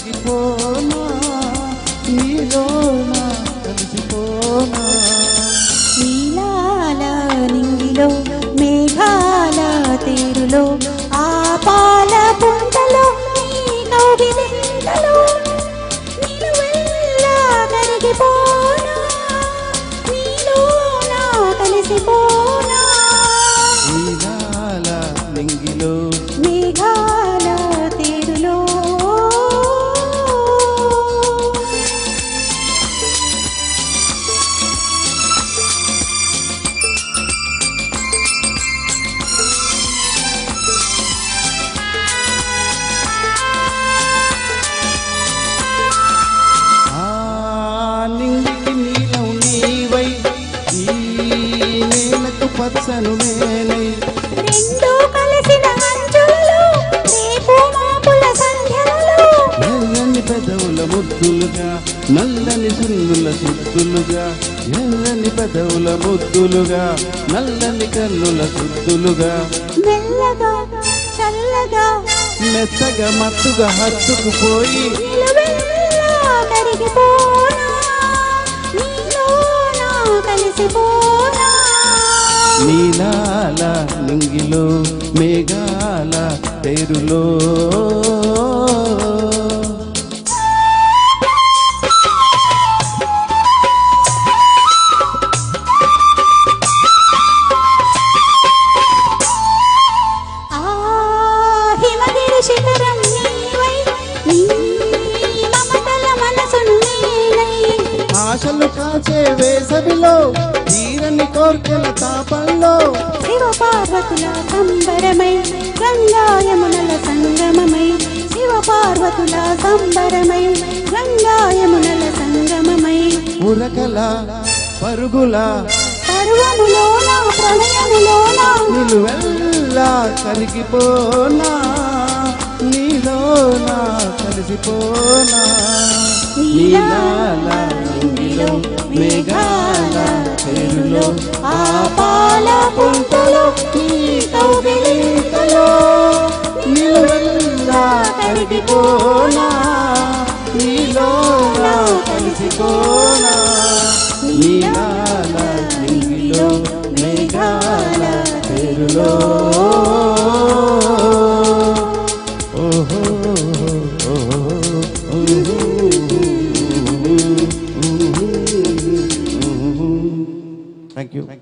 కరిగిపోనా నీలోన కలిసిపోనా నీలాల నింగిలో మేఘాల తీరులో ఆ పాల పుంటలో నీ కౌగిలింతలో నిలువెల్లా కరిగిపోనా నీలోన కలిసిపోనా నీలాల నింగిలో మేఘాల తీరులో నింగికి నీలం నీవై ఈ నేలకు పచ్చను నేనై రెండు కలిసిన అంచులలో రేపు మాపుల సంధ్యలలో ఎర్రని పెదవుల ముద్దులుగా నల్లని సున్నుల సుద్దులుగా ఎర్రని పెదవుల ముద్దులుగా నల్లని కన్నుల సుద్దులుగా మెల్లగా చల్లగా మెత్తగా మత్తుగా హత్తుకుపోయి నిలువెల్లా కరిగిపోనా నీలోన కలిసిపోనా నీలాల నింగిలో మేఘాల తేరులో ఆ హిమగిరి శిఖరం నీవై నీ మమతల మనసును నేనై ఆశలు కాచే వేసవిలో తీరని కోర్కెల తాపంలో శివ పార్వతుల సంబరమై గంగా యమునల సంగమమై శివ పార్వతుల సంబరమై గంగా యమునల సంగమమై ఉరకల పరుగుల పర్వములోన ప్రళయములోన నిలువెల్లా కరిగిపోనా నీలోన కలిసిపోనా నీలాల నింగిలో మేఘాల తేరులో ఆ పాల పుంటలో నీ కౌగిలింతలో నిలువెల్లా కరిగిపోనా నీలోన కలిసిపోనా నీలా